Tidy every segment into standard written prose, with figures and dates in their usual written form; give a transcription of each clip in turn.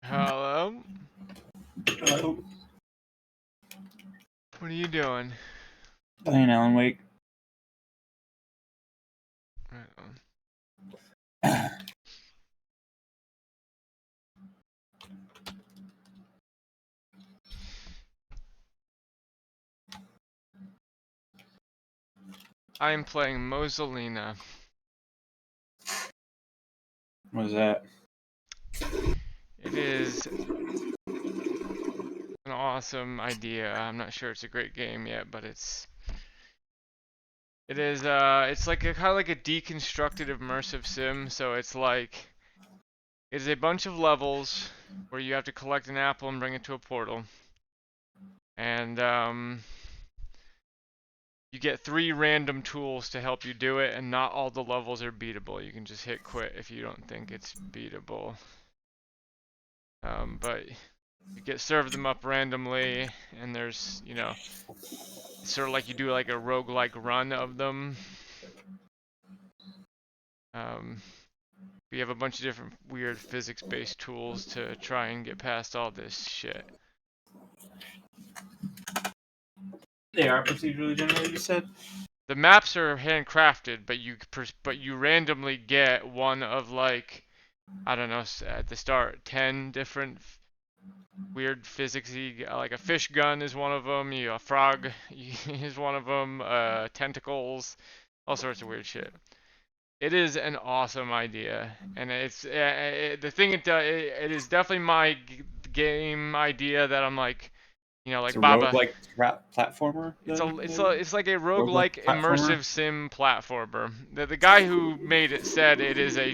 Hello? Hello. What are you doing? Playing Alan Wake. Right on. I am playing Mosa, Lina. What is that? It is an awesome idea. I'm not sure it's a great game yet, but it's like a kind of like a deconstructed immersive sim. So it's a bunch of levels where you have to collect an apple and bring it to a portal, and you get 3 random tools to help you do it, and not all the levels are beatable. You can just hit quit if you don't think it's beatable. But you get served them up randomly, and there's, it's sort of like you do like a roguelike run of them. Um, we have a bunch of different weird physics-based tools to try and get past all this shit. They are procedurally generated, you said? The maps are handcrafted, but you randomly get one of like, I don't know, at the start 10 different weird physicsy, like a fish gun is one of them, a frog is one of them, tentacles, all sorts of weird shit. It is an awesome idea, and the thing it does. It is definitely my game idea that I'm like, It's like a Baba. roguelike platformer, then? Maybe? It's like a Roguelike roguelike platformer? immersive sim platformer. The guy who made it said it is a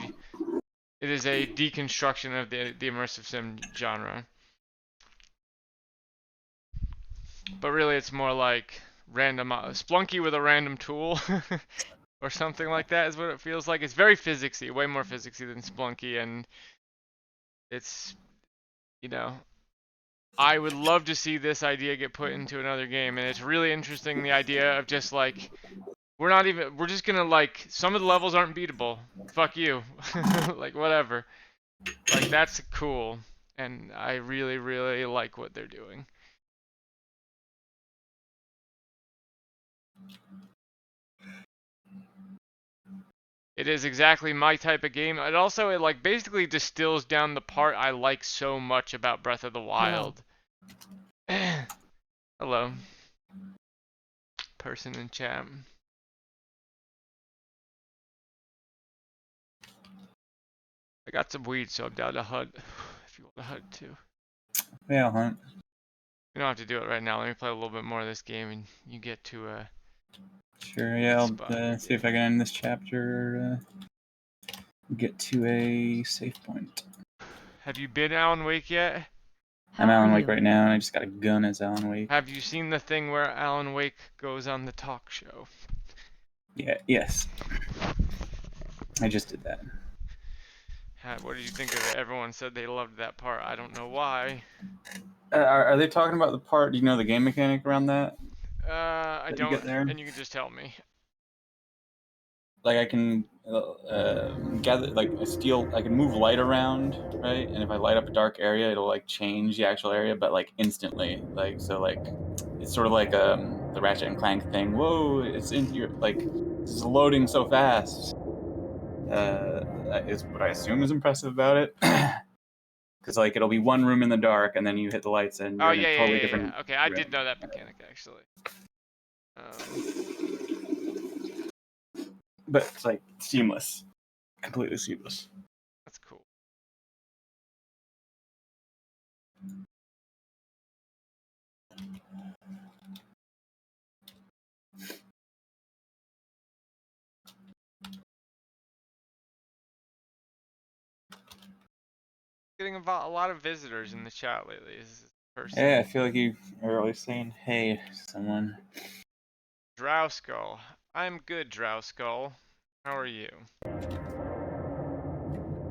deconstruction of the immersive sim genre. But really, it's more like random Splunky with a random tool, or something like that is what it feels like. It's very physicsy, way more physicsy than Splunky, and it's you know I would love to see this idea get put into another game, and it's really interesting the idea of just like we're just gonna like some of the levels aren't beatable. Fuck you, like whatever. Like that's cool, and I really really like what they're doing. It is exactly my type of game. It like basically distills down the part I like so much about Breath of the Wild. Hello, person in chat. I got some weed, so I'm down to hunt. If you want to hunt too. Yeah, I'll hunt. You don't have to do it right now. Let me play a little bit more of this game, and you get to Sure, yeah, I'll spot. see if I can end this chapter, get to a safe point. Have you been Alan Wake yet? I'm Alan Wake right now, and I just got a gun as Alan Wake. Have you seen the thing where Alan Wake goes on the talk show? Yeah, yes. I just did that. What did you think of it? Everyone said they loved that part. I don't know why. Are they talking about the part, do you know the game mechanic around that? I That you don't, get there? and you can just tell me. Like I can gather, like I can move light around, right? And if I light up a dark area, it'll like change the actual area, but like instantly. Like so, like it's sort of like the Ratchet and Clank thing. Whoa, it's in here. Like this is loading so fast. That is what I assume is impressive about it. Because like it'll be one room in the dark, and then you hit the lights, and Oh you're in a yeah, yeah, totally yeah, different yeah. Okay, I room. did know that mechanic actually. But it's like seamless, completely seamless. That's cool. Getting a lot of visitors in the chat lately. Is this person Yeah, I feel like you are always saying hey to someone. Drowskull? I'm good, Drowskull. How are you?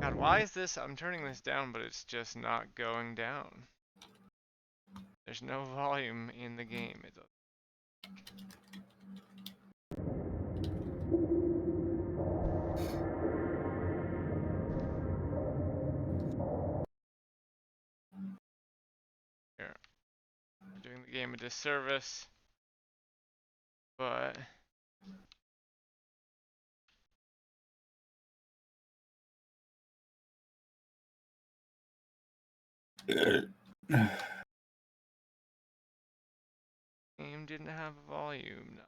God, why is this? I'm turning this down, but it's just not going down. There's no volume in the game. doing the game a disservice, but game didn't have a volume. No.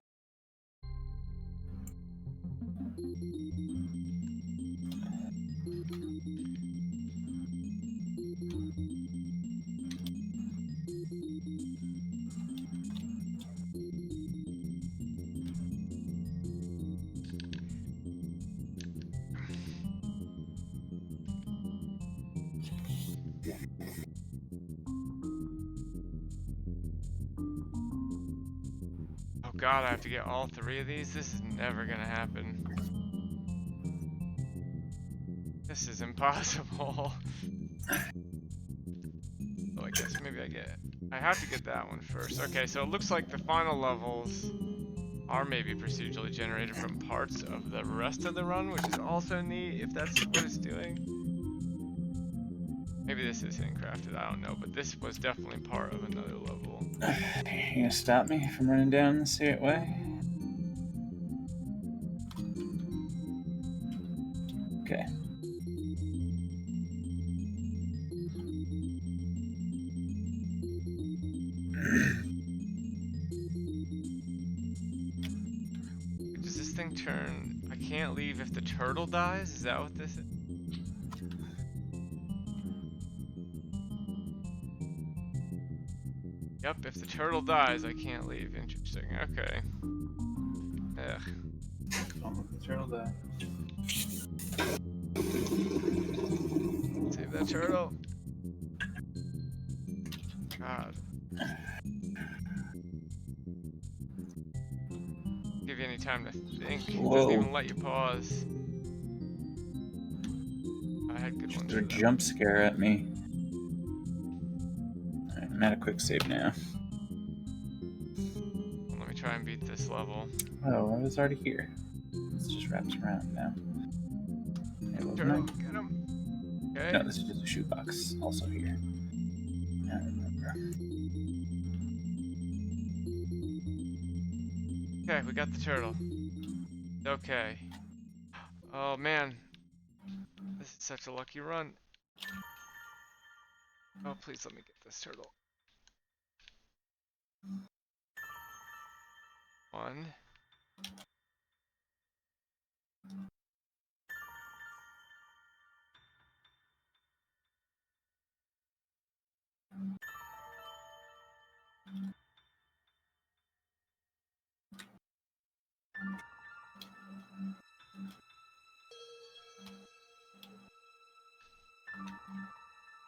Oh god, I have to get all 3 of these? This is never gonna happen. This is impossible. So I guess maybe I have to get that one first. Okay, so it looks like the final levels are maybe procedurally generated from parts of the rest of the run, which is also neat if that's what it's doing. Maybe this is handcrafted, I don't know, but this was definitely part of another level. You gonna stop me from running down the straight way? Okay. Does this thing turn... I can't leave if the turtle dies? Is that what this is? Yep, if the turtle dies, I can't leave. Interesting, okay. Ugh. The turtle died. Save that turtle. God. Give you any time to think. It doesn't Whoa. even let you pause. I had good ones There's for a that. jump scare at me. Alright, I'm at a quick save now. Well, let me try and beat this level. Oh, I was already here. This just wraps around now. It wasn't Turtle, I? get him. Okay. No, this is just a shoebox. Also here. I remember. Okay, we got the turtle. Okay. Oh man. This is such a lucky run. Oh, please let me get this turtle. One.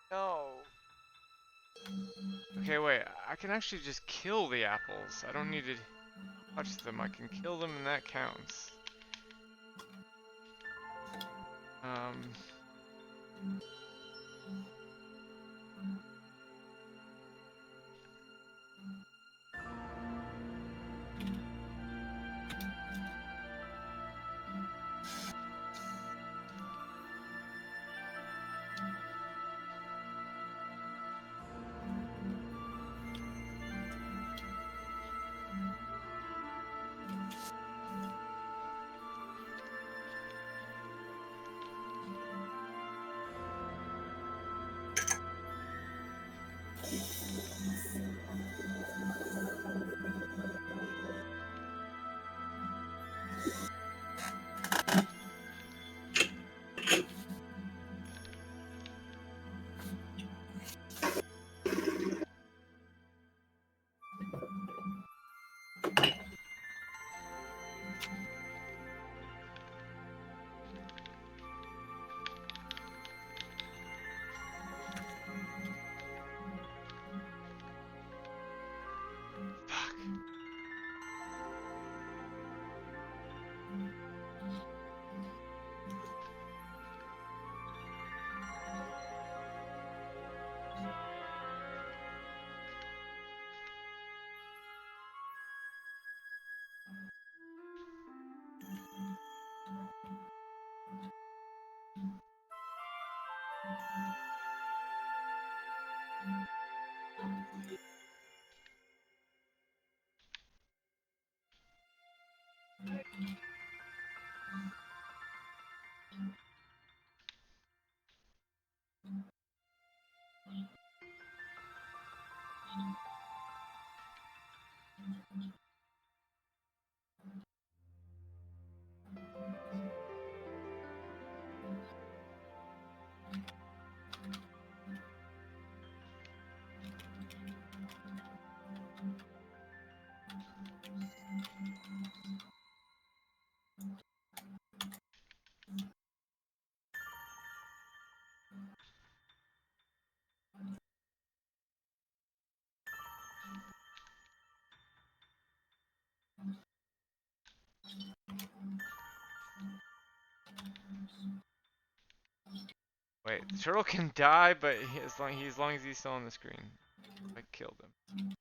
No. Okay, wait. I can actually just kill the apples. I don't need to touch them. I can kill them and that counts. Um... Fuck. Wait, the turtle can die, but as long as he's still on the screen. I killed him.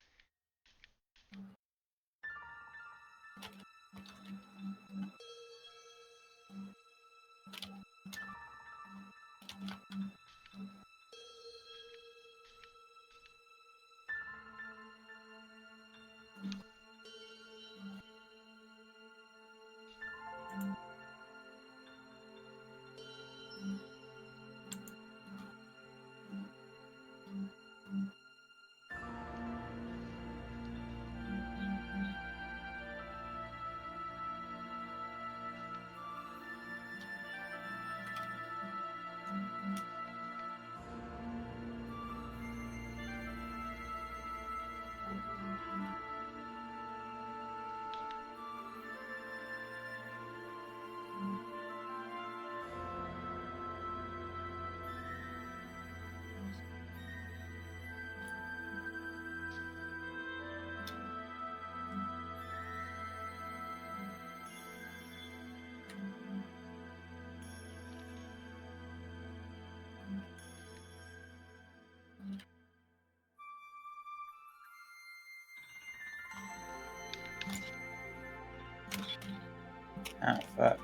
Oh, fuck.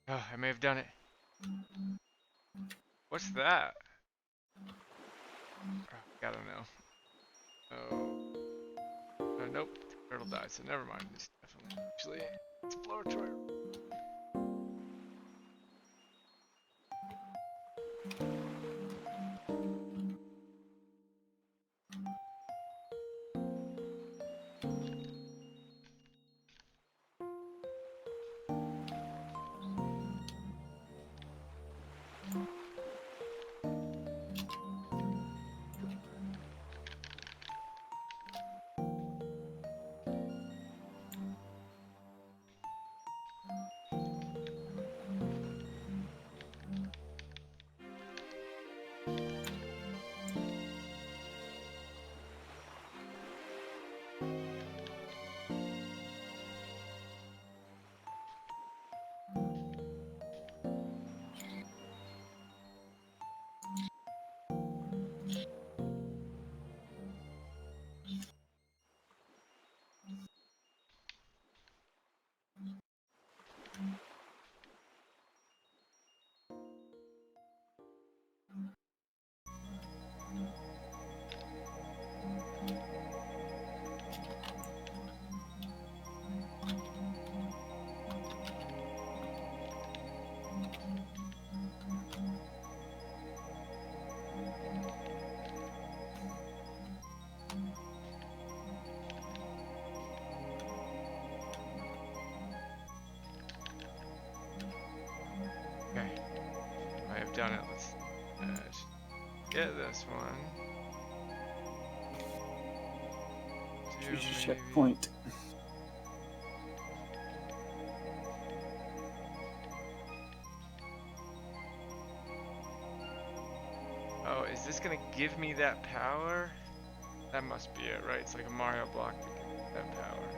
Oh, I may have done it. What's that? Oh, gotta know. Oh, nope. Turtle died, so never mind. It's definitely actually exploratory. Okay, I have done it. Let's get this one. Do Future maybe. checkpoint. Oh, is this gonna give me that power? That must be it, right? It's like a Mario block to give me that power.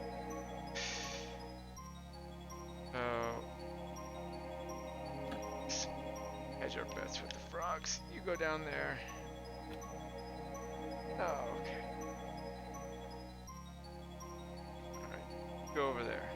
So, hedge our bets with the frogs. You go down there. Oh, okay. Alright, go over there.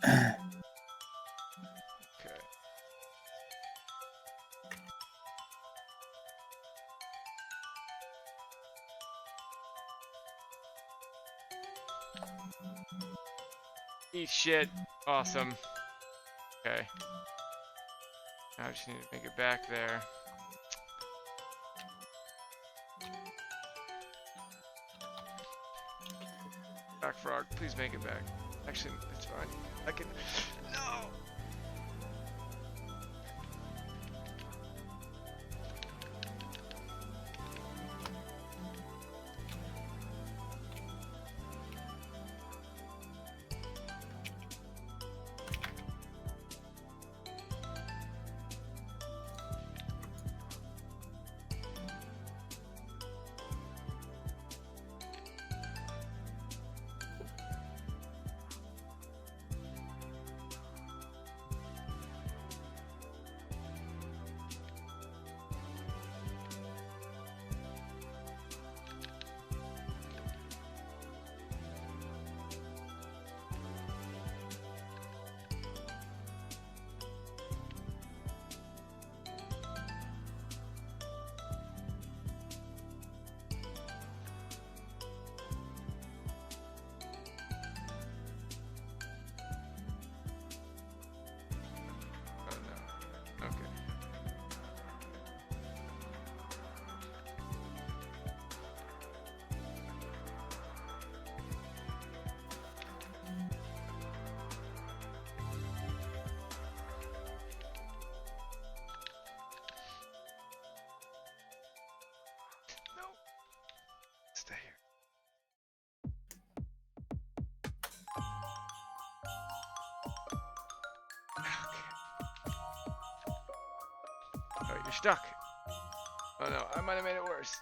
Okay. Eat shit. Awesome. Okay. Now I just need to make it back there. Back frog, please make it back. Actually, it's fine. I can. No! Oh no. Okay. No. Stay here. Okay. Alright, you're stuck. Oh no, I might have made it worse.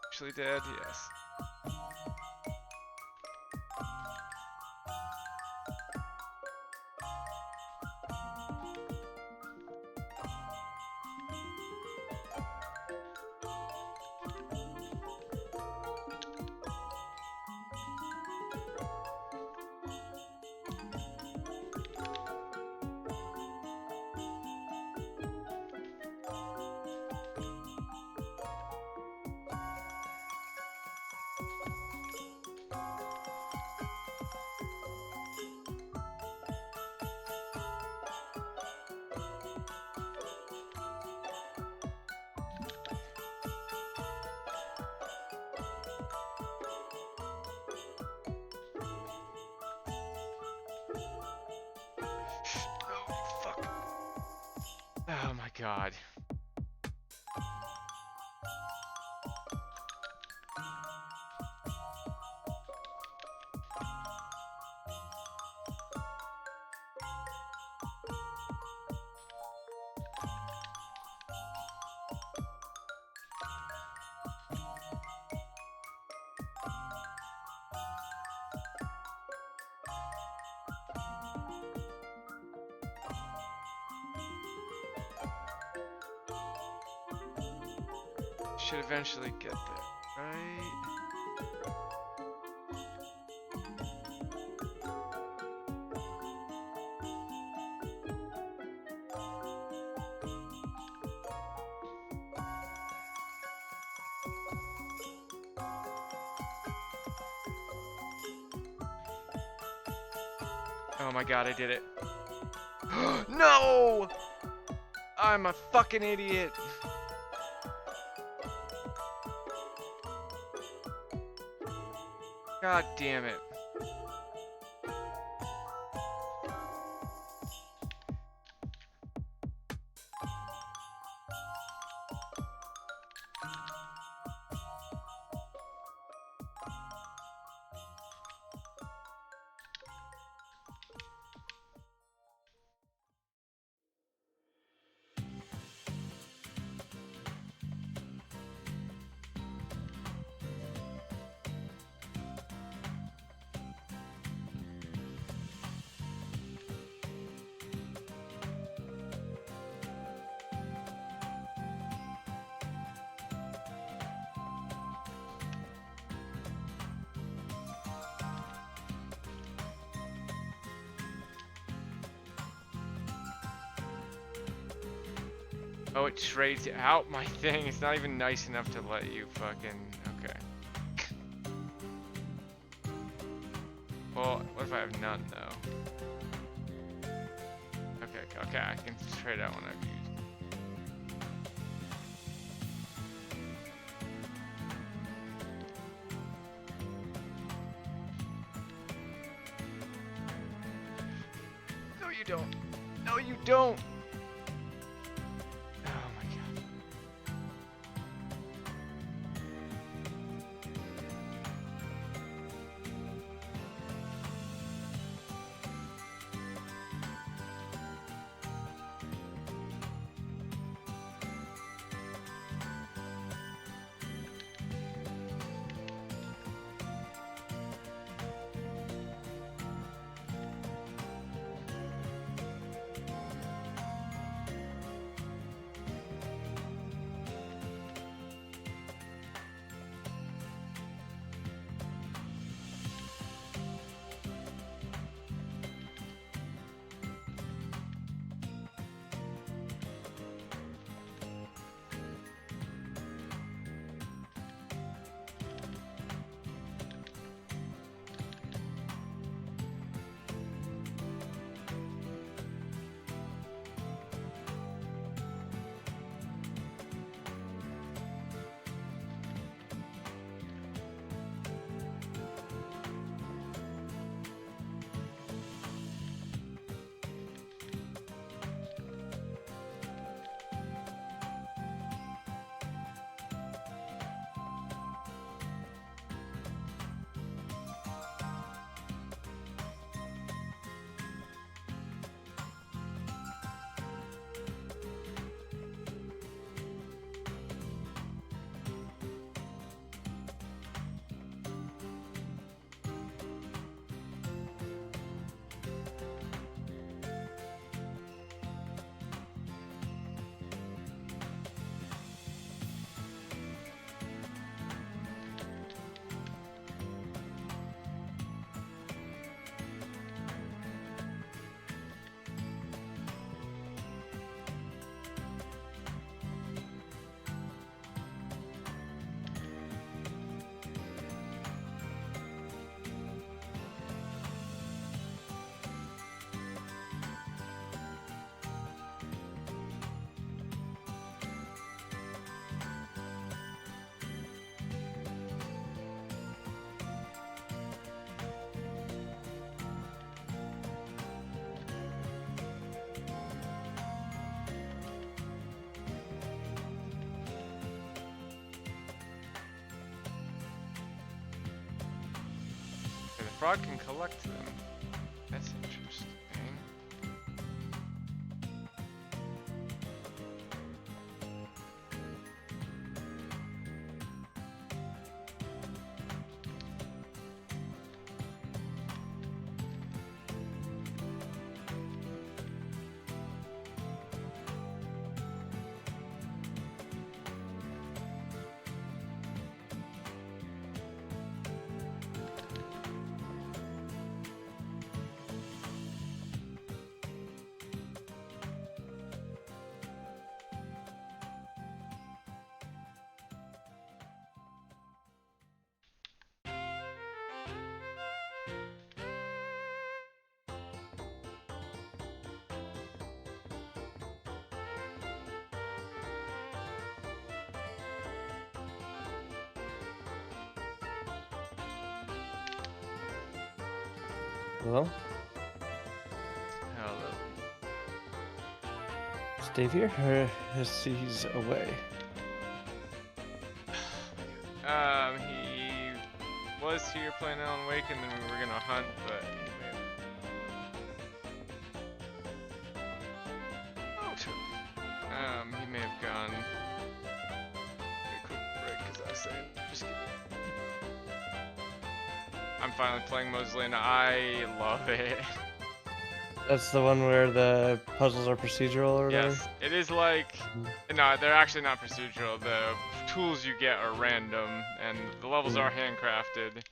Actually dead, yes. Oh, fuck. Oh my god. Should eventually get there, right? Oh my god, I did it. No! I'm a fucking idiot. God damn it. Oh, it trades out my thing. It's not even nice enough to let you fucking... Okay. Well, what if I have none, though? Okay, I can trade out one I've used. No, you don't. No, you don't. Oh my god. Okay, the frog can collect them. That's interesting. Hello? Hello. Is Dave here? Or is he's away? He was here playing Alan Wake, and then we were gonna hunt, but he may have... Oh, he may have gone... Take a quick break, because I say, just kidding. I'm finally playing Mosa Lina. I love it. That's the one where the puzzles are procedural or whatever? Yes, it is like... No, they're actually not procedural. The tools you get are random, and the levels are handcrafted.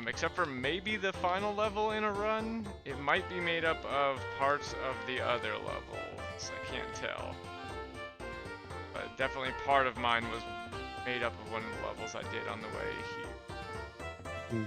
Except for maybe the final level in a run. It might be made up of parts of the other levels. I can't tell. but definitely part of mine was made up of one of the levels I did on the way here. Hmm.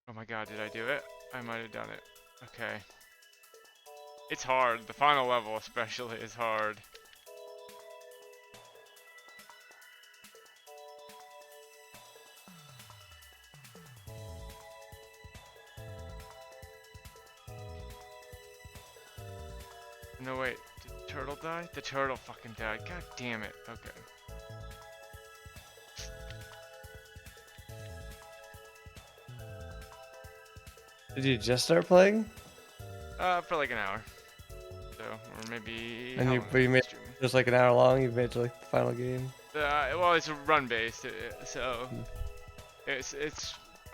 Oh my god, did I do it? I might have done it. Okay. It's hard. The final level especially is hard. No wait, did the turtle die? The turtle fucking died. God damn it. Okay. Did you just start playing? For like an hour. So, or maybe. And how you, long but you is made the stream? just like an hour long. You made it to like the final game. Well, it's a run based, so it's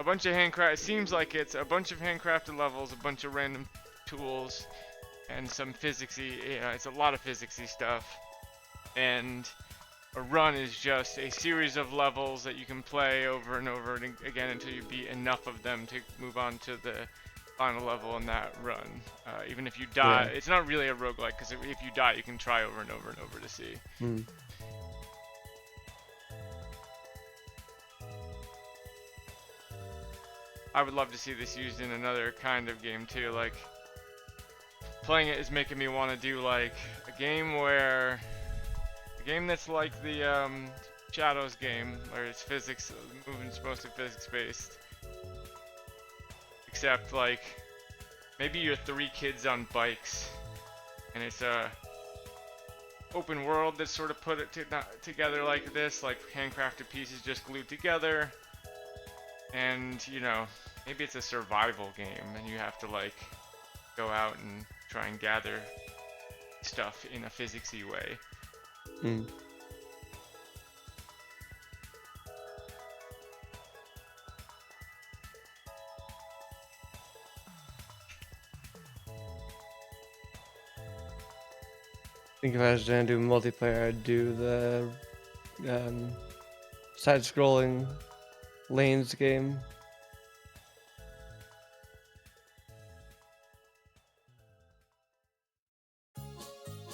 a bunch of handcraft. It seems like it's a bunch of handcrafted levels, a bunch of random tools, and some physicsy. It's a lot of physicsy stuff. And a run is just a series of levels that you can play over and over again until you beat enough of them to move on to the final level in that run. Even if you die, Yeah. it's not really a roguelike, because if you die, you can try over and over and over to see. Hmm. I would love to see this used in another kind of game too. Like, playing it is making me want to do like a game that's like the Shadows game, where it's physics, movement's mostly physics based. Except like, maybe you're 3 kids on bikes, and it's a open world that's sort of put it together like this, like handcrafted pieces just glued together. And, you know, maybe it's a survival game and you have to like go out and try and gather stuff in a physicsy way. Hmm. I think if I was gonna do multiplayer, I'd do the side-scrolling lanes game.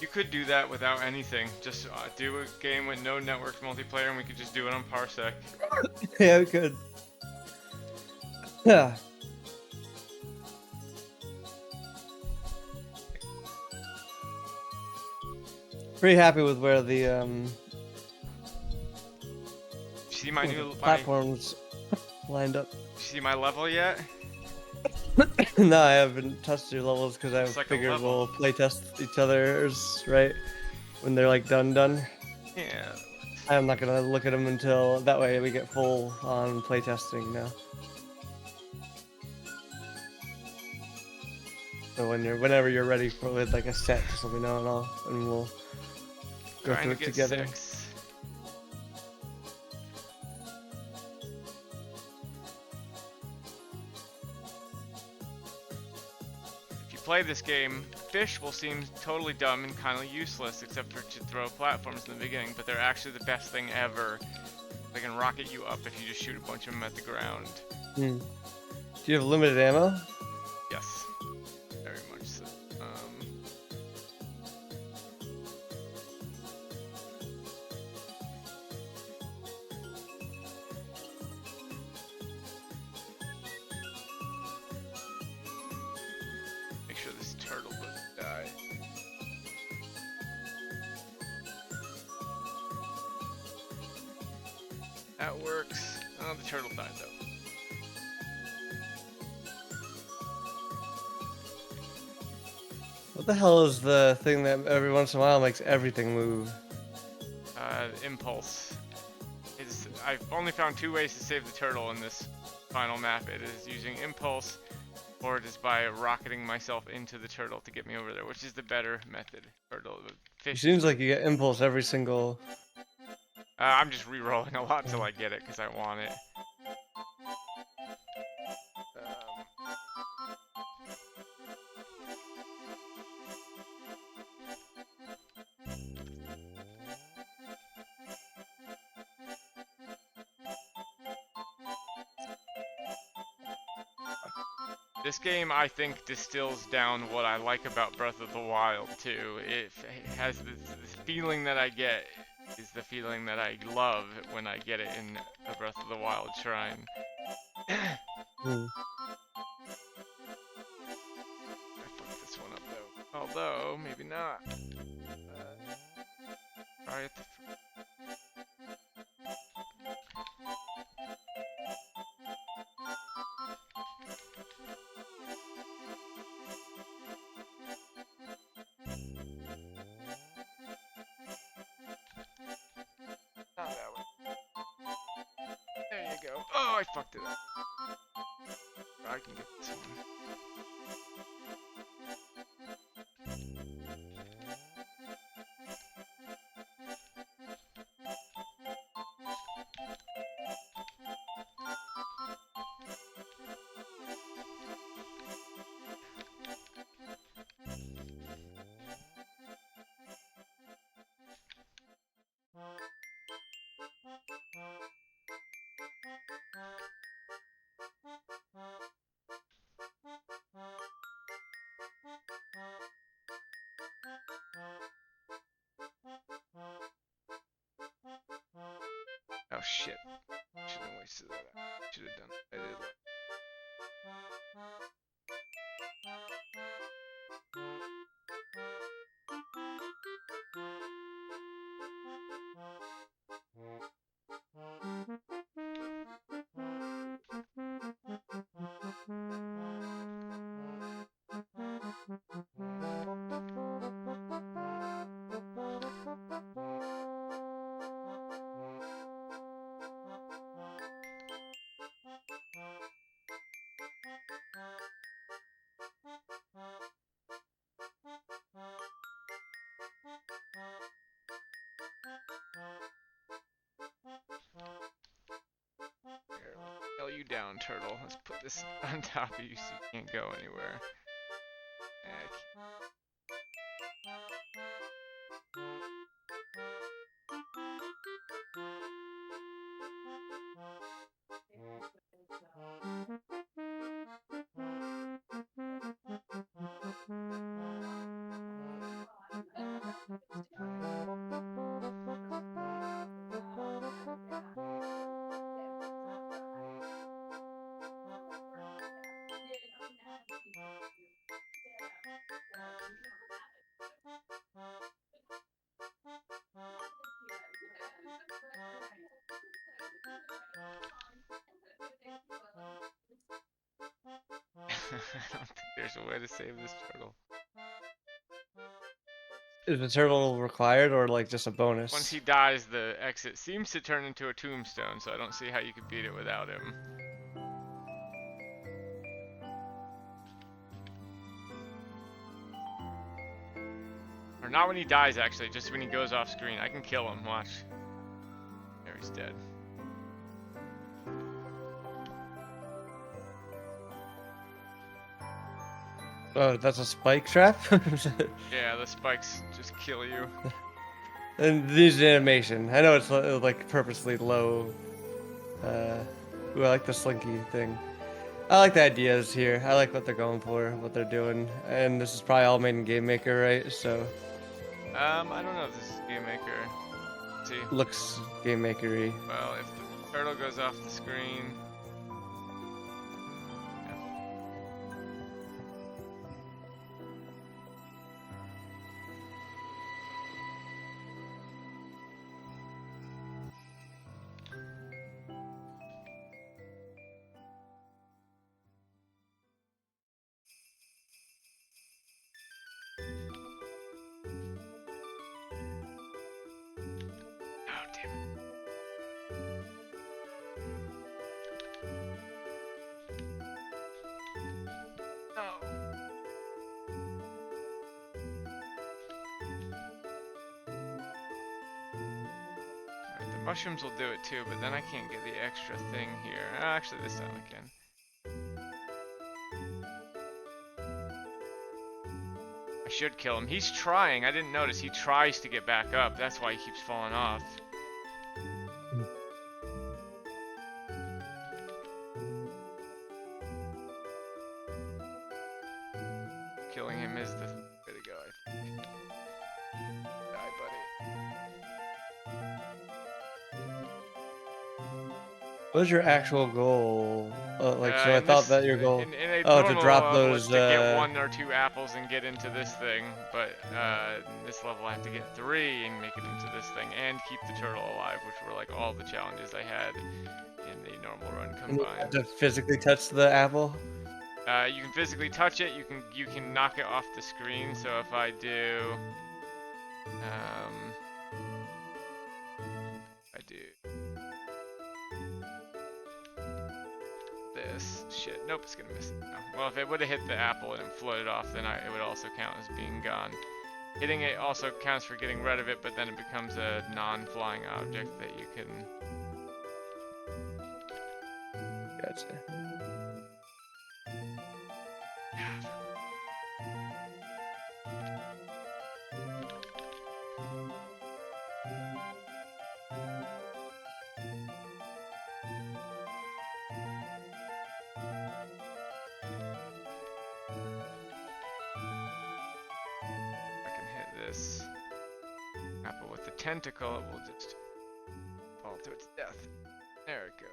You could do that without anything. Just do a game with no networked multiplayer and we could just do it on Parsec. Yeah, we could. Yeah. Pretty happy with where the See my new platforms lined up. see my level yet? No, I haven't touched your levels because I It's like a figured level. we'll playtest each other's, right? When they're like done. Yeah. I'm not gonna look at them until that way we get full on playtesting now. So whenever you're ready for with like a set, just let me know and we'll go Trying through to it get together. 6. If you play this game, fish will seem totally dumb and kind of useless, except for to throw platforms in the beginning, but they're actually the best thing ever. They can rocket you up if you just shoot a bunch of them at the ground. Hmm. Do you have limited ammo? Yes, very much so. Make sure this turtle doesn't die. That works. Oh, the turtle died though. What the hell is the thing that every once in a while makes everything move? Impulse. I've only found 2 ways to save the turtle in this final map. It is using impulse, or it is by rocketing myself into the turtle to get me over there, which is the better method. Turtle, the It fish. seems like you get impulse every single. I'm just re-rolling a lot till I get it because I want it. This game, I think, distills down what I like about Breath of the Wild, too. It has this feeling that I get is the feeling that I love when I get it in a Breath of the Wild shrine. Hmm. I fucked this one up, though. Although, maybe not. Try it. Not that way. There you go. Oh, I fucked it up. I can get this one. Oh shit. Shouldn't have wasted that. Should have done it. I did. Here, hell you down, turtle. Let's put this on top of you so you can't go anywhere. Heck. I don't think there's a way to save this turtle. Is the turtle required or like just a bonus? Once he dies, the exit seems to turn into a tombstone, so I don't see how you could beat it without him. Or not when he dies, actually, just when he goes off screen. I can kill him, watch. There, he's dead. Oh, that's a spike trap? Yeah, the spikes just kill you. And these animation. I know it's like purposely low. Ooh, I like the slinky thing. I like the ideas here. I like what they're going for, what they're doing. And this is probably all made in Game Maker, right? So I don't know if this is Game Maker. Let's see. looks Game Maker-y. Well, if the turtle goes off the screen. Mushrooms will do it too, but then I can't get the extra thing here. Actually, this time I can. I should kill him. He's trying. I didn't notice. He tries to get back up. That's why he keeps falling off. Killing him is the way to go, I think. Die, buddy. What's your actual goal? So I In thought this, that your goal. in a Oh, to normal drop level, those. it's to get 1 or 2 apples and get into this thing, but in this level I have to get 3 and make it into this thing, and keep the turtle alive, which were like all the challenges I had in the normal run And you combined. have to physically touch the apple. You can physically touch it. You can knock it off the screen. So if I do, this shit. Nope, it's gonna miss it now. Well, if it would have hit the apple and it floated off, then it would also count as being gone. Hitting it also counts for getting rid of it, but then it becomes a non-flying object that you can. Gotcha. This apple with the tentacle, it will just fall to its death. There it goes.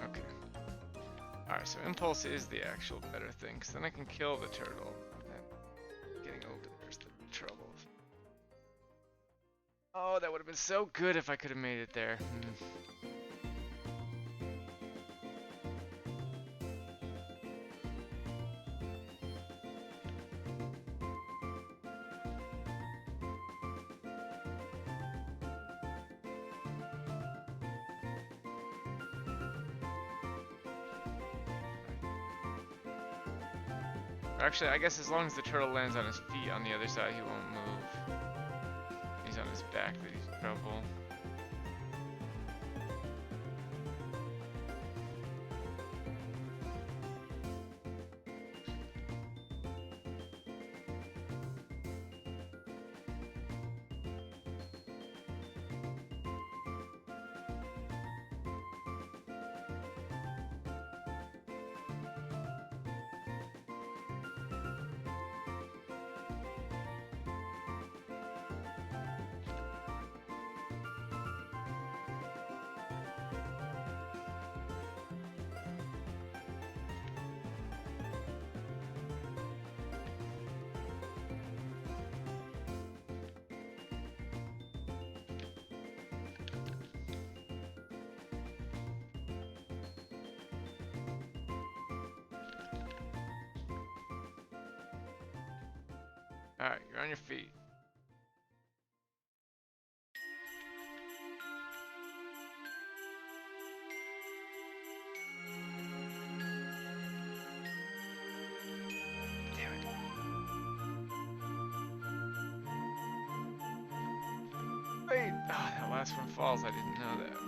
Okay. Alright, so impulse is the actual better thing, because then I can kill the turtle. And getting over there's the trouble. Oh, that would have been so good if I could have made it there. Actually, I guess as long as the turtle lands on his feet on the other side, he won't move. He's on his back that he's in trouble. Alright, you're on your feet. Damn it. Wait! Oh, that last one falls. I didn't know that.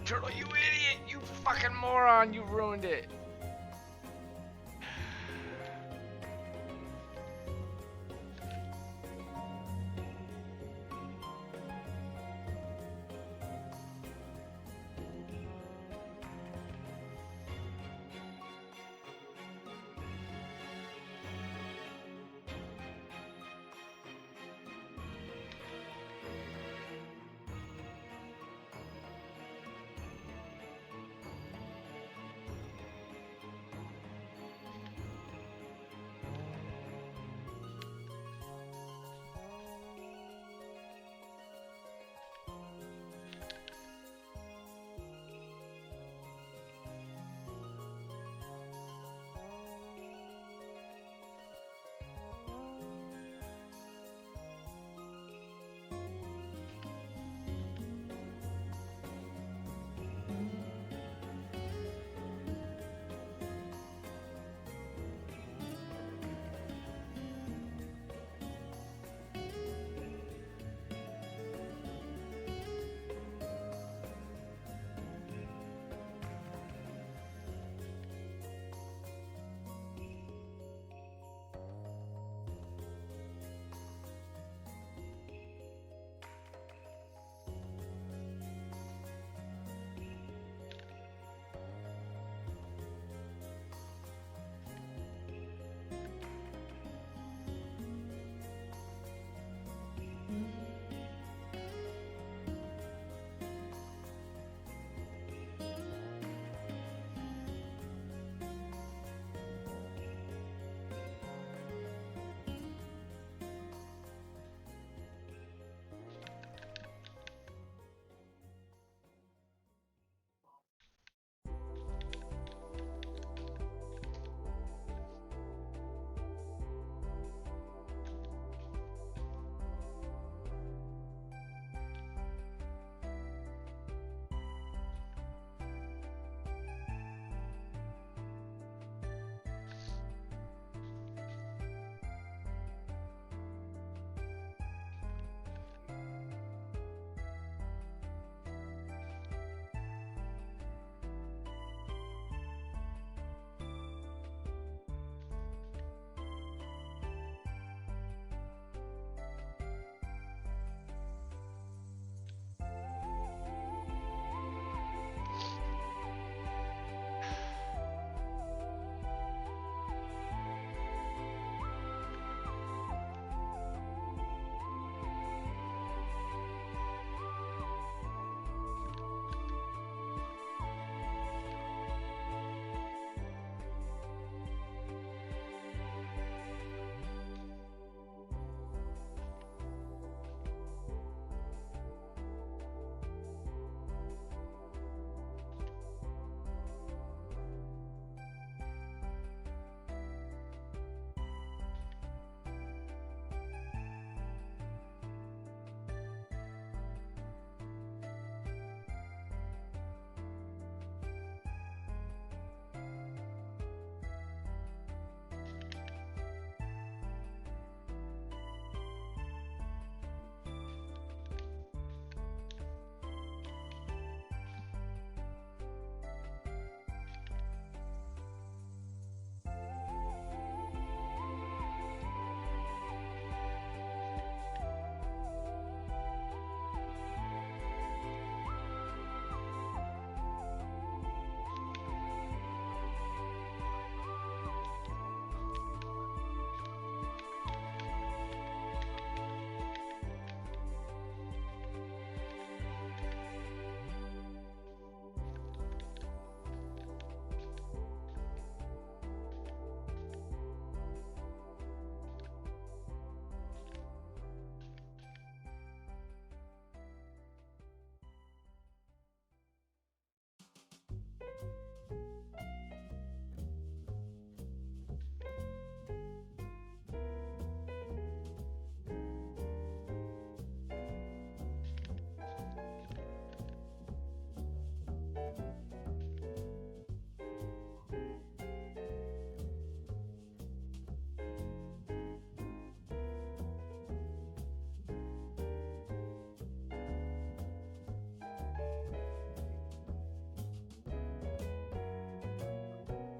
turtle, you idiot! You fucking moron! You ruined it.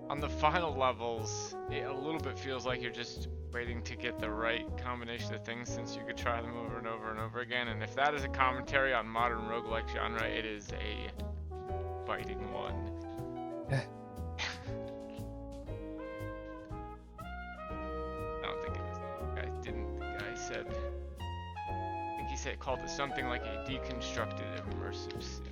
on the final levels, it a little bit feels like you're just waiting to get the right combination of things since you could try them over and over and over again. And if that is a commentary on modern roguelike genre, it is a biting one. I don't think it is. The guy didn't. The guy said, I think he said called it something like a deconstructed immersive sim.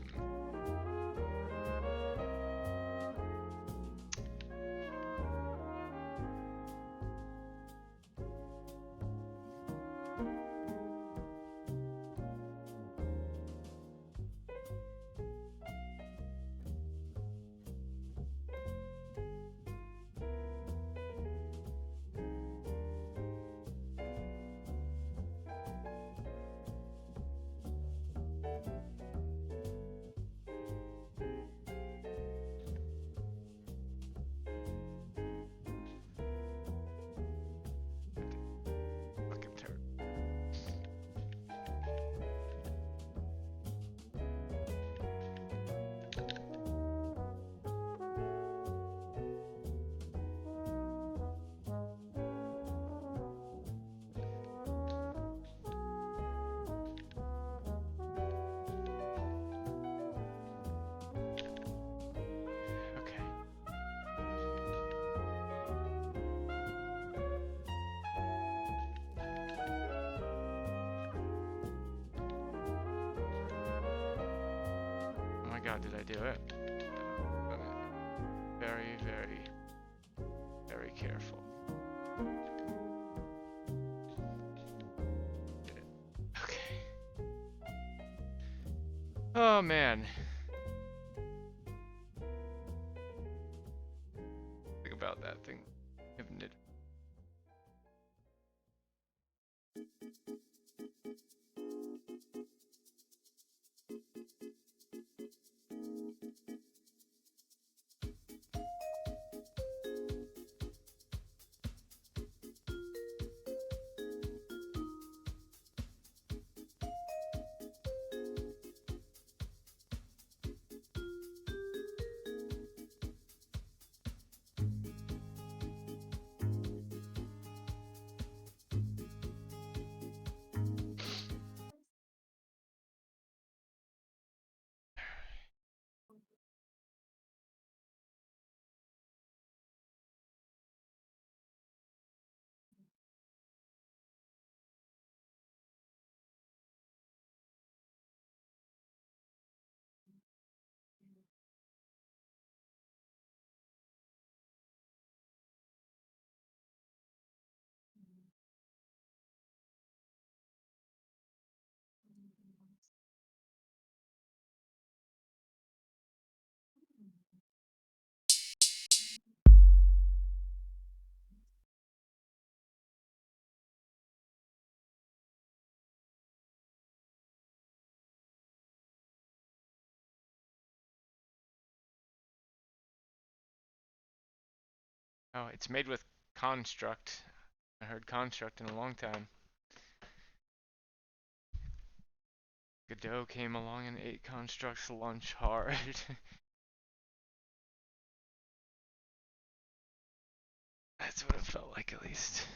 Fucking terrible. Okay. Oh my god, did I do it? Very, very, very careful. Did it. Okay. Oh man. Think about that thing. Haven't it? Oh, it's made with construct. I heard construct in a long time. Godot came along and ate construct's lunch hard. That's what it felt like, at least.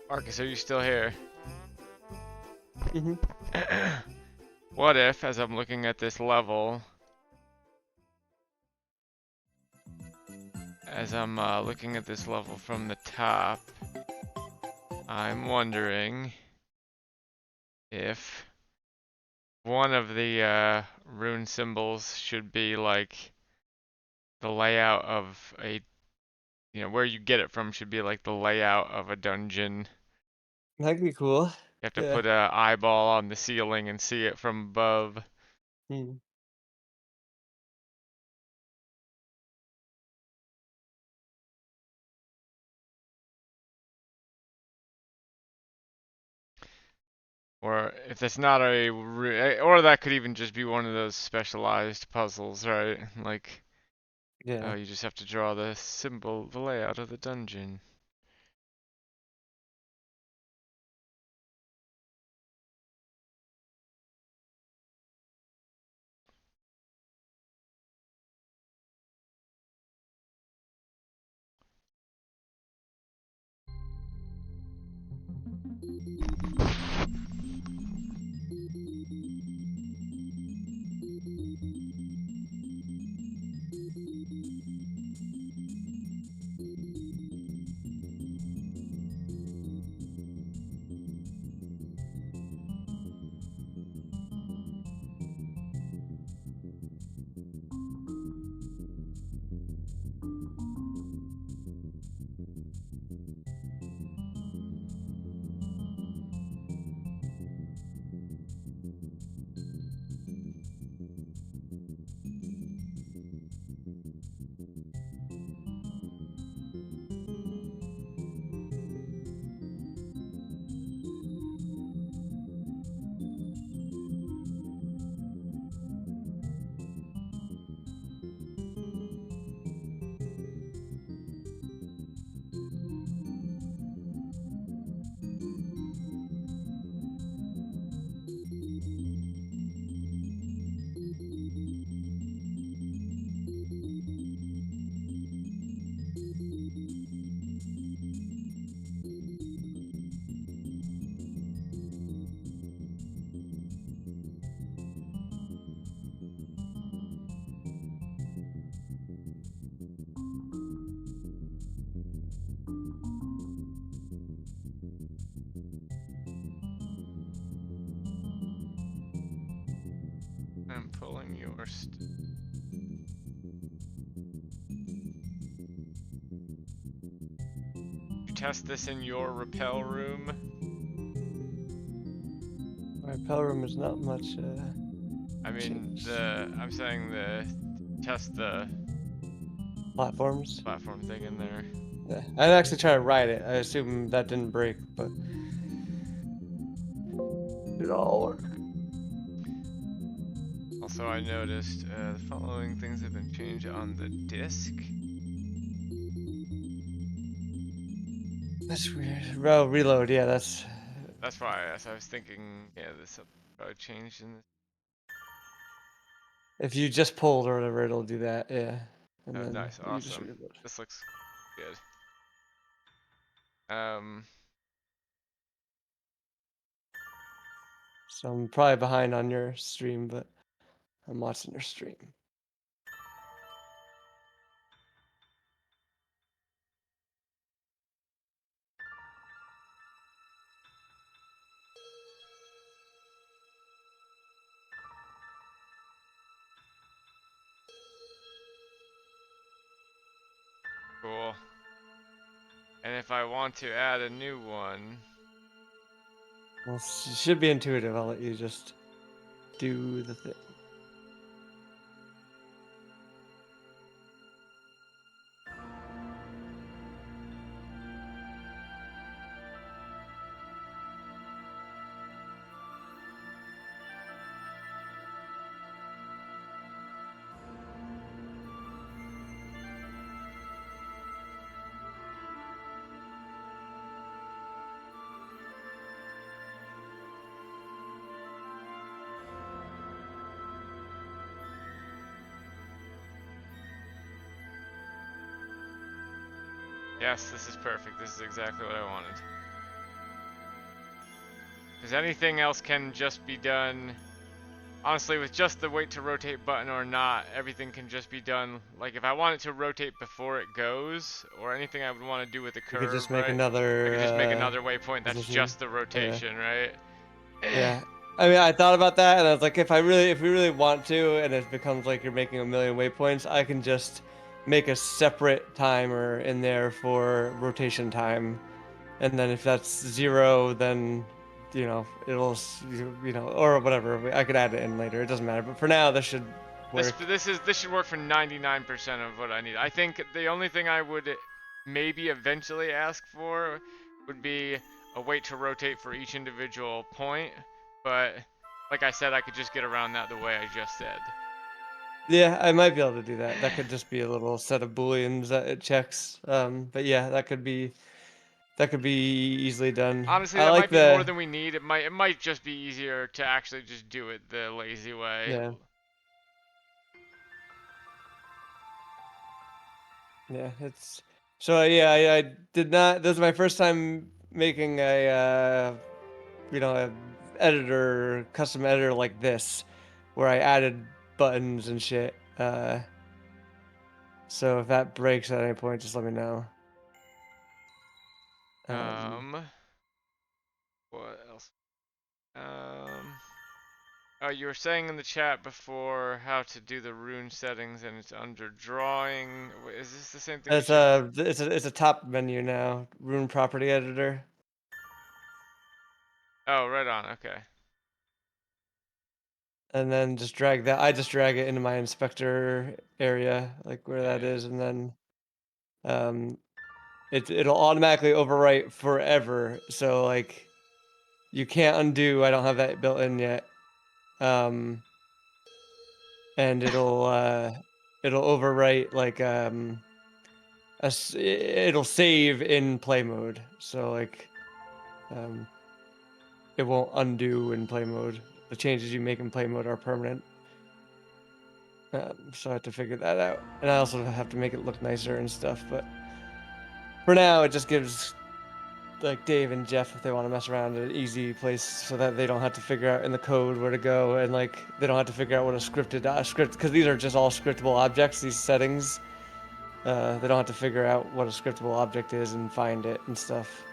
Marcus, are you still here? Mhm. What if, as I'm looking at this level, looking at this level from the top, I'm wondering if one of the rune symbols should be like the layout of a, where you get it from should be like the layout of a dungeon. That'd be cool. You have to Yeah. put a eyeball on the ceiling and see it from above. Hmm. Or if that's not or that could even just be one of those specialized puzzles, right? Like, oh, Yeah. you just have to draw the symbol, the layout of the dungeon. I'm pulling your you test this in your repel room? My repel room is not much I mean, changed. I'm saying test the Platforms. platform thing in there. Yeah. I'd actually try to ride it. I assume that didn't break, but it all work. Also, I noticed the following things have been changed on the disc. That's weird. Well, reload. Yeah, that's. That's why I asked. I was thinking, yeah, this probably changed in this. If you just pulled or whatever, it'll do that. Yeah. And Oh, then nice, you just awesome. reload. This looks good. So I'm probably behind on your stream, but I'm watching your stream. Cool. And if I want to add a new one, Well, it should be intuitive. I'll let you just do the thing. yes, this is perfect. This is exactly what I wanted. Because anything else can just be done. Honestly, with just the wait to rotate button or not, everything can just be done. Like if I want it to rotate before it goes, or anything I would want to do with the You could just curve, make right? I could just make another another waypoint that's position. just the Yeah. rotation, right? Yeah. I mean, I thought about that, and I was like, if we really want to, and it becomes like you're making a million waypoints, I can just make a separate timer in there for rotation time, and then if that's 0, then or whatever. I could add it in later. It doesn't matter. But for now, this should work. This should work for 99% of what I need. I think the only thing I would maybe eventually ask for would be a wait to rotate for each individual point, but like I said, I could just get around that the way I just said. Yeah, I might be able to do that. That could just be a little set of booleans that it checks. But yeah, that could be easily done. Honestly, I that like might be more the than we need. It might just be easier to actually just do it the lazy way. yeah. Yeah, it's so yeah. I did not. This is my first time making a custom editor like this, where I added buttons and shit. So if that breaks at any point, just let me know. Um, Um, what else? Um, oh, you were saying in the chat before how to do the rune settings, and it's under drawing. Is this the same thing you it's showed? a top menu now. Rune property editor, Oh, right on. Okay. and then just drag that. I just drag it into my inspector area, like where that Yeah. is, and then um, it'll automatically overwrite forever. So like you can't undo. I don't have that built in yet. Um, and it'll overwrite like it'll save in play mode. So like um, it won't undo in play mode. The changes you make in play mode are permanent. So I have to figure that out, and I also have to make it look nicer and stuff. But for now, it just gives like Dave and Jeff, if they want to mess around, an easy place so that they don't have to figure out in the code where to go, and like they don't have to figure out what a script, because these are just all scriptable objects. These settings, they don't have to figure out what a scriptable object is and find it and stuff.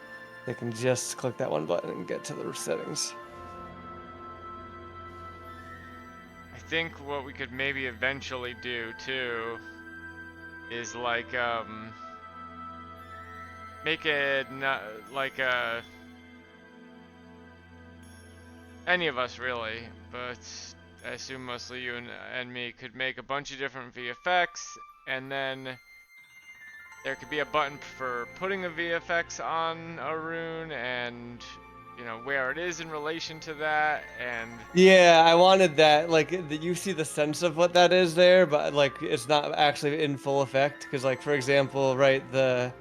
They can just click that one button and get to the settings. I think what we could maybe eventually do too is like make it not like any of us really, but I assume mostly you and me could make a bunch of different VFX, and then there could be a button for putting a VFX on a rune, and where it is in relation to that, and Yeah, I wanted that. Like, you see the sense of what that is there, but like, it's not actually in full effect. Because, like, for example, right, the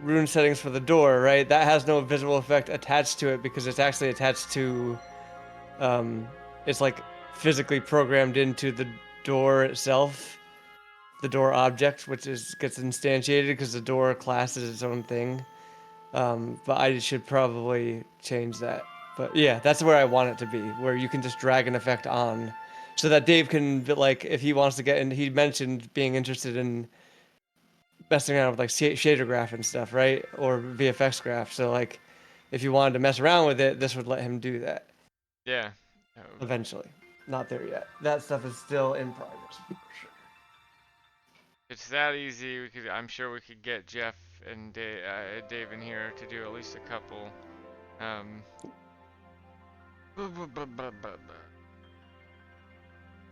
rune settings for the door, right, that has no visual effect attached to it because it's actually attached to, um, it's like physically programmed into the door itself, the door object, which gets instantiated because the door class is its own thing. But I should probably change that. But yeah, that's where I want it to be, where you can just drag an effect on, so that Dave can like, if he wants to get in. He mentioned being interested in messing around with like shader graph and stuff, right, or VFX graph. So like, if you wanted to mess around with it, this would let him do that yeah. eventually. Not there yet. That stuff is still in progress. It's that easy. I'm sure we could get Jeff and Dave in here to do at least a couple. Um,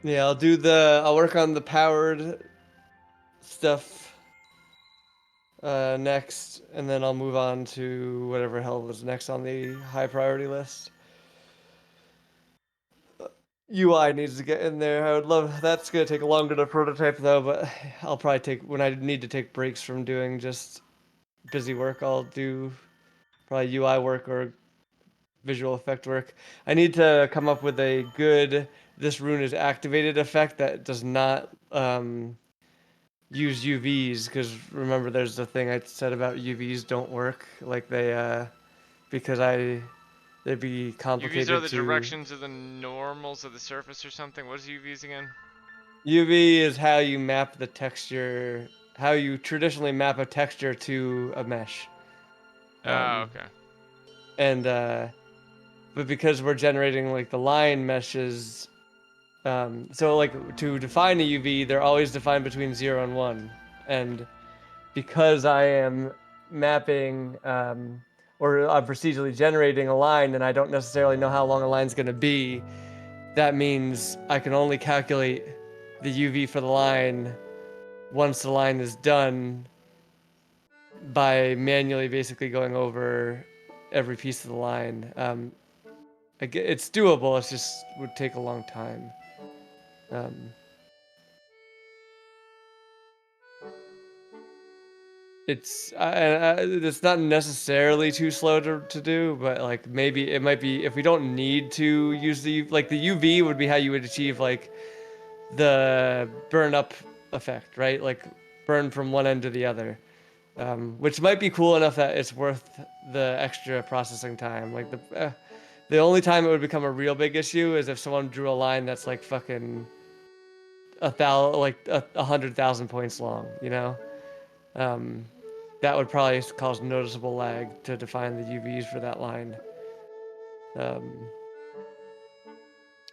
Yeah, I'll work on the powered stuff next, and then I'll move on to whatever hell was next on the high priority list. UI needs to get in there. I would love. That's gonna take longer to prototype though, but I'll probably take when I need to take breaks from doing just busy work. I'll do probably UI work or visual effect work. I need to come up with a good this rune is activated effect that does not use UVs, because remember there's the thing I said about UVs don't work, like they because they'd be UVs are complicated the to. directions of the normals of the surface or something. What is UVs again? UV is how you map the texture, how you traditionally map a texture to a mesh. Oh, okay. And but because we're generating like the line meshes, so like to define a UV, they're always defined between 0 and 1. And because I am mapping or I'm procedurally generating a line and I don't necessarily know how long a line's going to be, that means I can only calculate the UV for the line once the line is done by manually basically going over every piece of the line. It's doable. It just would take a long time. Um, it's not necessarily too slow to do, but like maybe it might be if we don't need to use the UV would be how you would achieve like the burn up effect, right? Like burn from one end to the other, which might be cool enough that it's worth the extra processing time. Like the only time it would become a real big issue is if someone drew a line that's like fucking 100,000 points long, you know. Um, that would probably cause noticeable lag to define the UVs for that line. Um,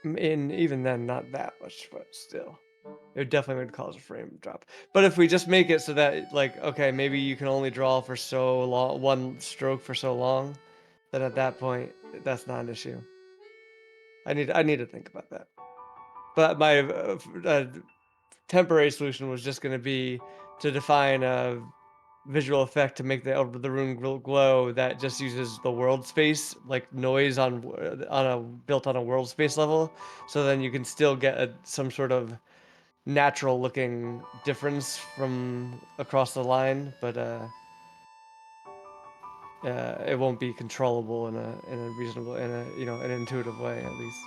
and even then, not that much, but still, it definitely would cause a frame drop. But if we just make it so that, like, okay, maybe you can only draw for so long, one stroke for so long, then at that point, that's not an issue. I need to think about that. But my temporary solution was just going to be to define a visual effect to make the room glow that just uses the world space like noise on a built on a world space level, so then you can still get some sort of natural looking difference from across the line, but it won't be controllable in a reasonable in a an intuitive way at least.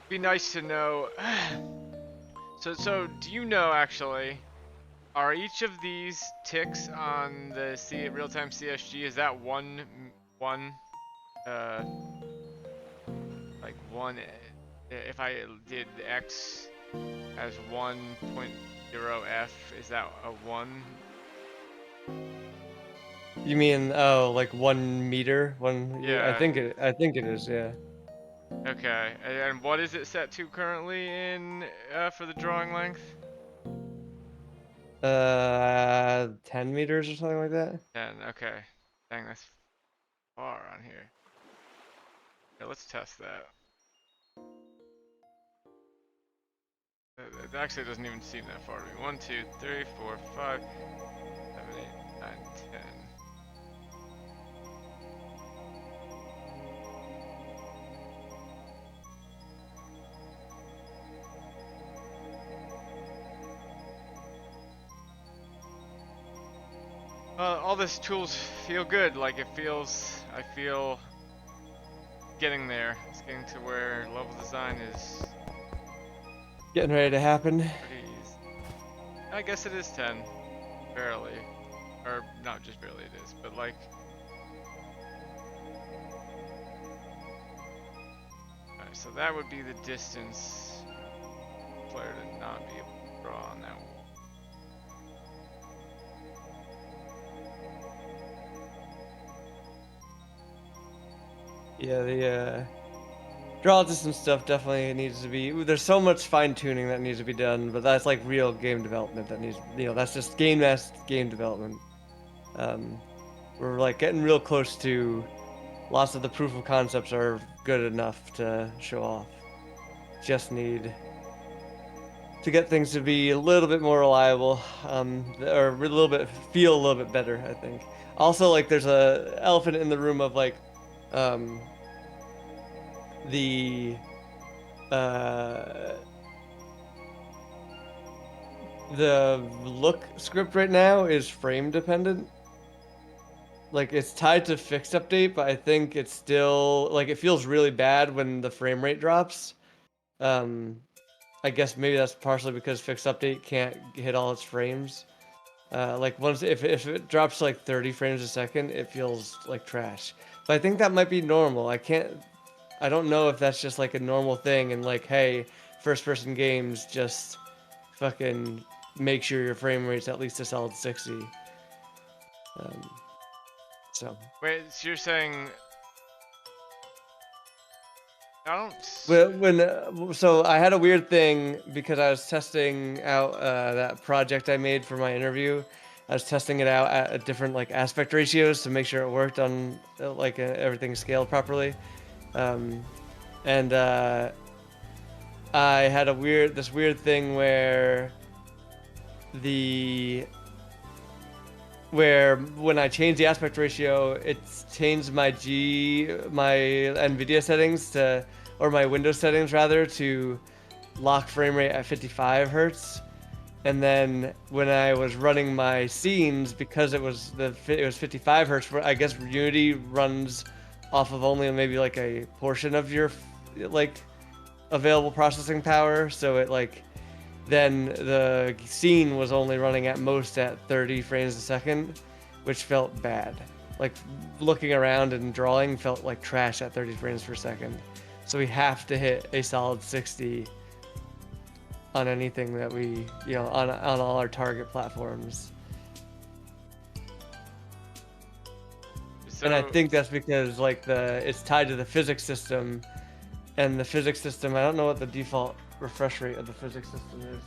Be nice to know So do you know actually? Are each of these ticks on the real-time CSG, is that one uh like one if I did X as 1.0f, is that a 1? You mean like 1 meter? I Yeah. think it is, yeah. Okay. And what is it set to currently in for the drawing length? 10 meters or something like that. 10. Okay. Dang, that's far on here. Yeah, let's test that. It actually doesn't even seem that far to me. 1, 2, 3, 4, 5, 7, 8, 9, 10. All these tools feel good. Like I feel getting there. It's getting to where level design is Getting ready to happen. pretty easy. I guess it is 10, barely, or not just barely it is, but like. Alright, so that would be the distance player to not be able to draw on that wall. Yeah, the draw distance stuff definitely needs to be. There's so much fine tuning that needs to be done, but that's like real game development that needs. That's just game development. Um, we're like getting real close to. Lots of the proof of concepts are good enough to show off. Just need to get things to be a little bit more reliable, or feel a little bit better, I think. Also, like, there's a elephant in the room of like, um, the uh, the look script right now is frame dependent. Like, it's tied to fixed update, but I think it's still like it feels really bad when the frame rate drops. Um, I guess maybe that's partially because fixed update can't hit all its frames. Like once if it drops to like 30 frames a second, it feels like trash. But I think that might be normal. I don't know if that's just like a normal thing and like, hey, first person games just fucking make sure your frame rate's at least a solid 60. Um, so Wait, so you're saying I don't. so I had a weird thing because I was testing out that project I made for my interview. I was testing it out at different like aspect ratios to make sure it worked on everything scaled properly. Um, and I had this weird thing the where when I changed the aspect ratio, it's changed my NVIDIA settings or my Windows settings rather, to lock frame rate at 55 hertz. And then when I was running my scenes, because it was 55 hertz, I guess Unity runs off of only maybe like a portion of your like available processing power, so it like then the scene was only running at most at 30 frames a second, which felt bad. Like looking around and drawing felt like trash at 30 frames per second. So we have to hit a solid 60 on anything that we, on all our target platforms. And I So think that's because like it's tied to the physics system, and the physics system, I don't know what the default refresh rate of the physics system is.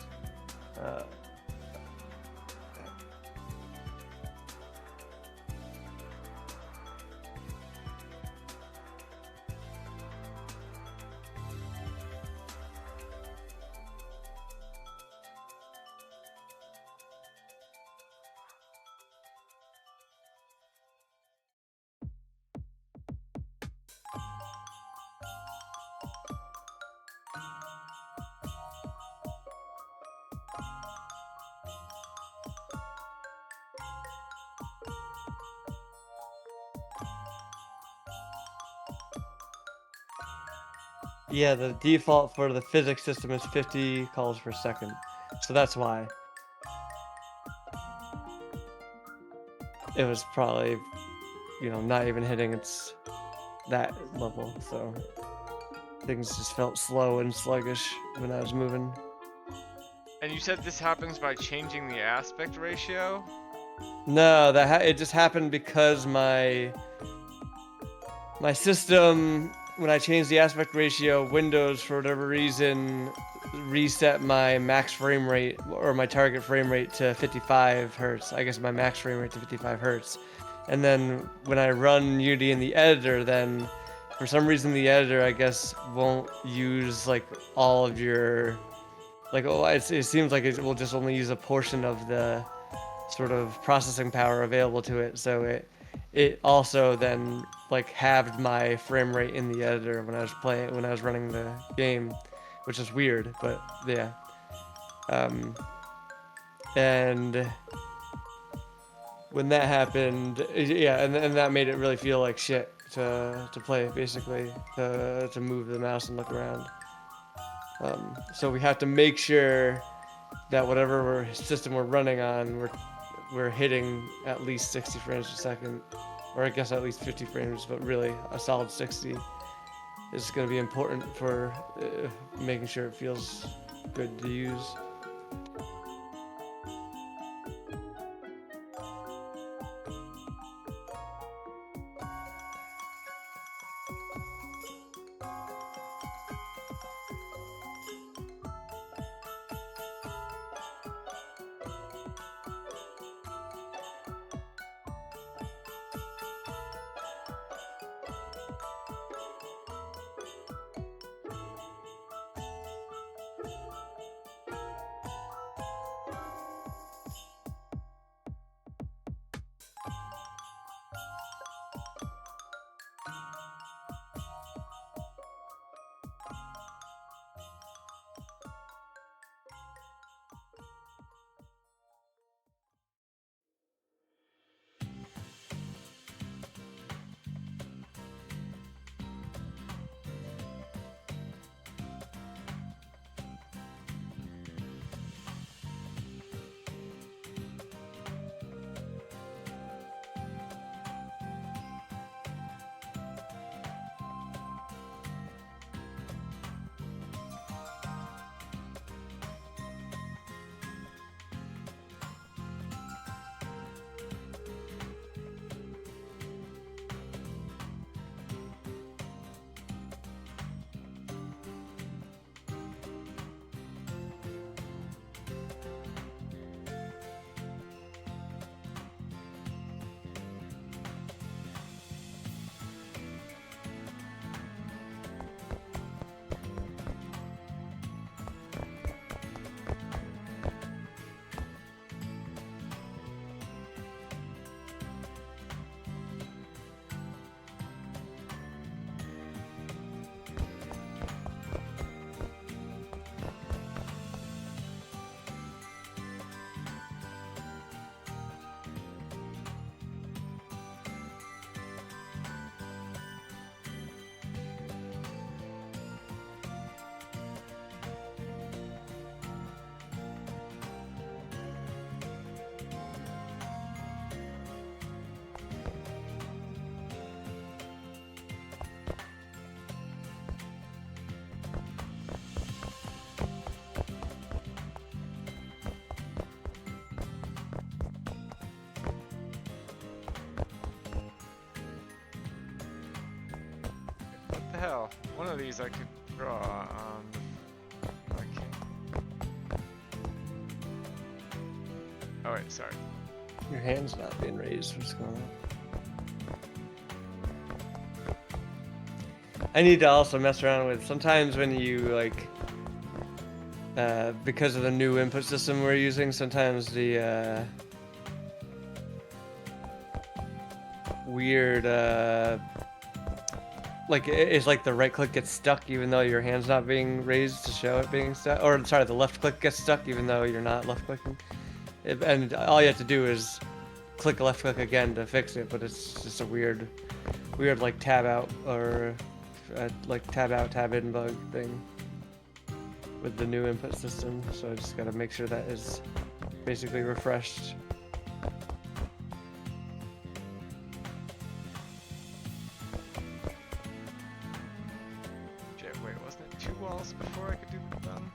Yeah, the default for the physics system is 50 calls per second. So that's why. It was probably, not even hitting its that level, so things just felt slow and sluggish when I was moving. And you said this happens by changing the aspect ratio? No, it just happened because my system, when I changed the aspect ratio, Windows for whatever reason reset my max frame rate or my target frame rate to 55 hertz. I guess my max frame rate to 55 hertz. And then when I run Unity in the editor, then for some reason the editor, I guess, won't use like all of your it seems like it will just only use a portion of the sort of processing power available to it. So it also then like halved my frame rate in the editor when I was running the game, which is weird, but yeah. And when that happened, yeah, and that made it really feel like shit to play, basically, to move the mouse and look around. So we have to make sure that whatever system we're running on, we're hitting at least 60 frames per second, or I guess at least 50 frames, but really a solid 60 is going to be important for making sure it feels good to use. What the hell? One of these I could draw on. Okay. Oh wait, sorry. Your hand's not being raised. What's going on? I need to also mess around with sometimes when you like, because of the new input system we're using, sometimes the weird, like it's like the right click gets stuck even though your hand's not being raised to show it being stuck, or sorry, the left click gets stuck even though you're not left clicking. And all you have to do is click left click again to fix it, but it's just a weird like tab out or like tab out, tab in bug thing with the new input system. So I just gotta make sure that is basically refreshed. Wait, wasn't it 2 walls before I could do the thumb?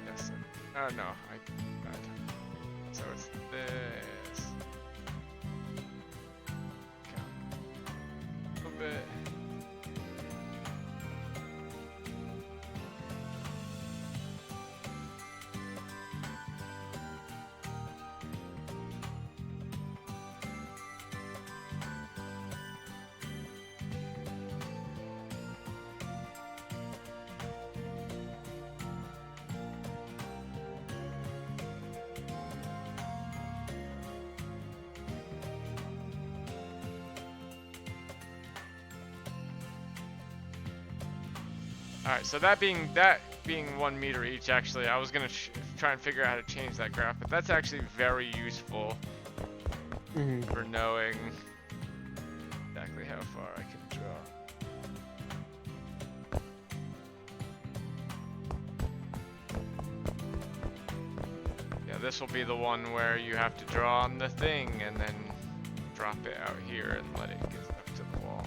Yes. Oh no, so it's this. Okay. A little bit. Alright, so that being 1 meter each, actually, I was gonna try and figure out how to change that graph, but that's actually very useful for knowing exactly how far I can draw. Yeah, this will be the one where you have to draw on the thing and then drop it out here and let it get up to the wall.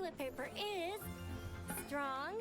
toilet paper is strong.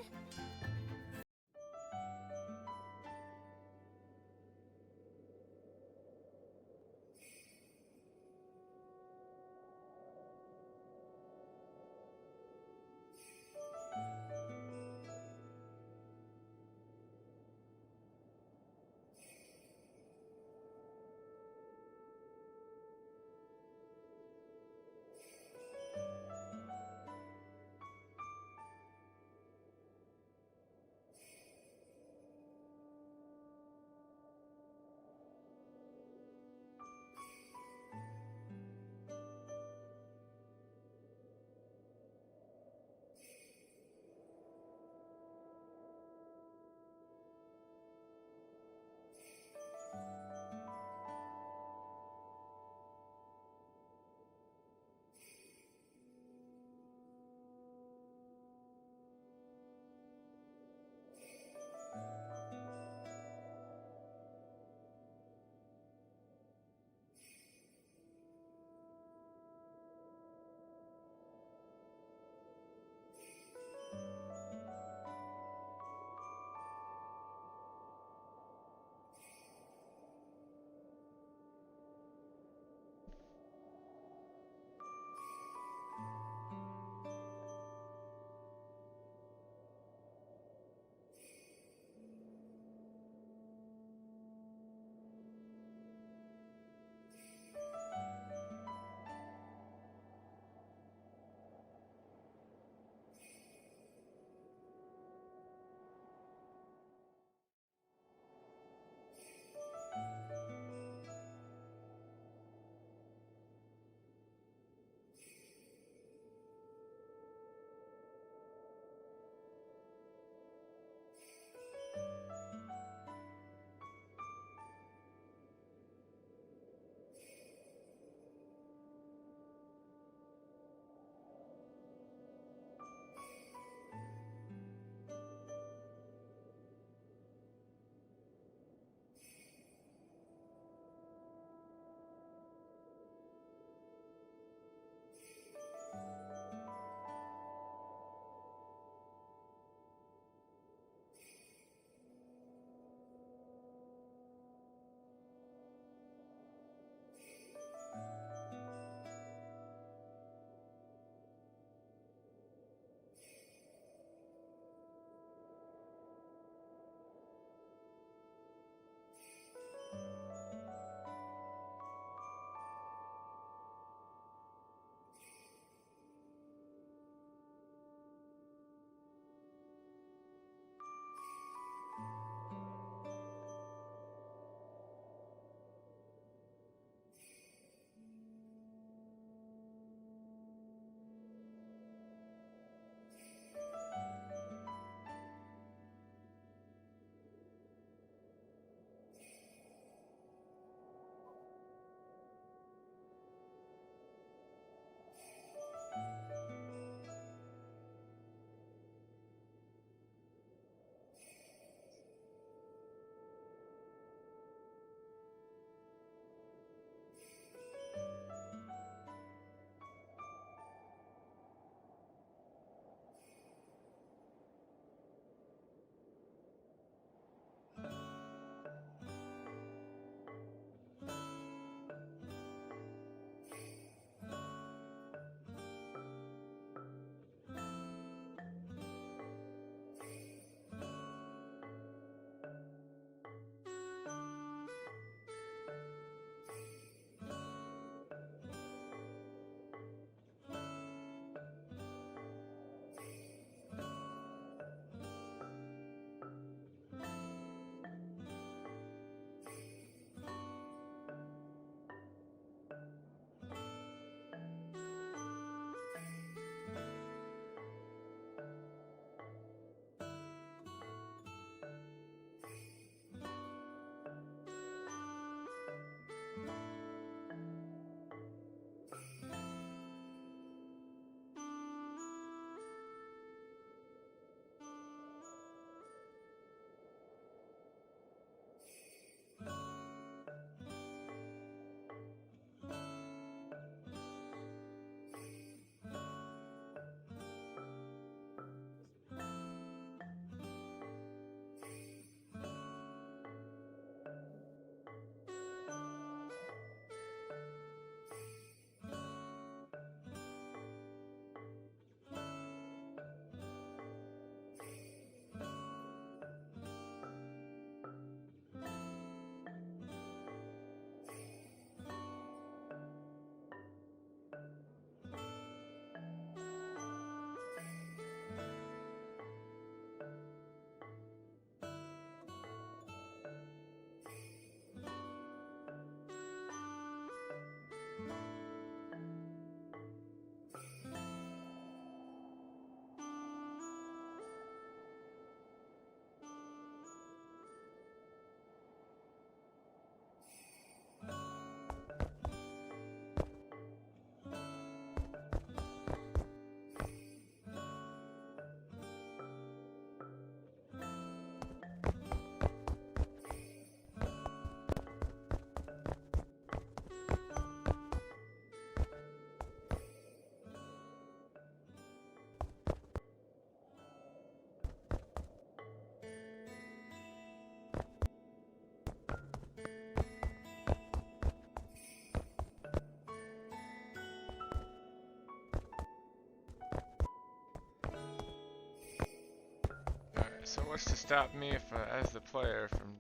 So what's to stop me if, as the player, from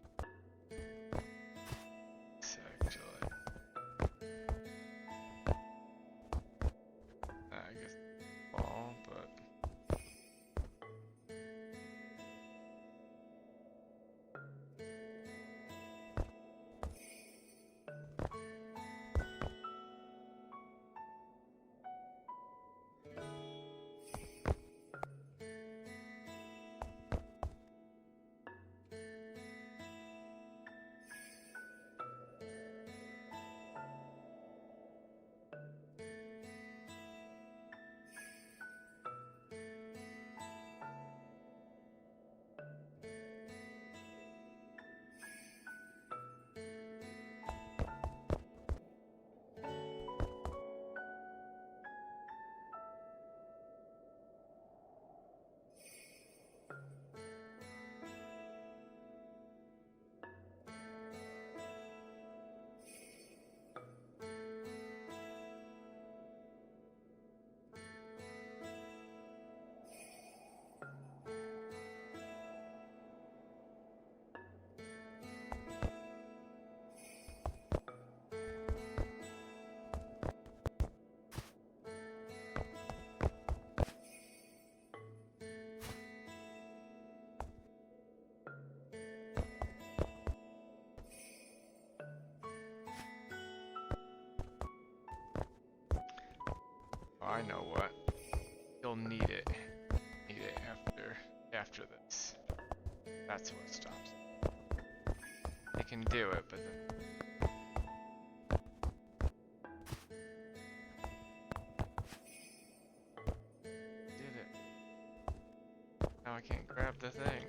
actually? I guess ball, but. Oh, I know what. You'll need it. Need it after this. That's what stops it. They can do it, but then. Did it. Now I can't grab the thing.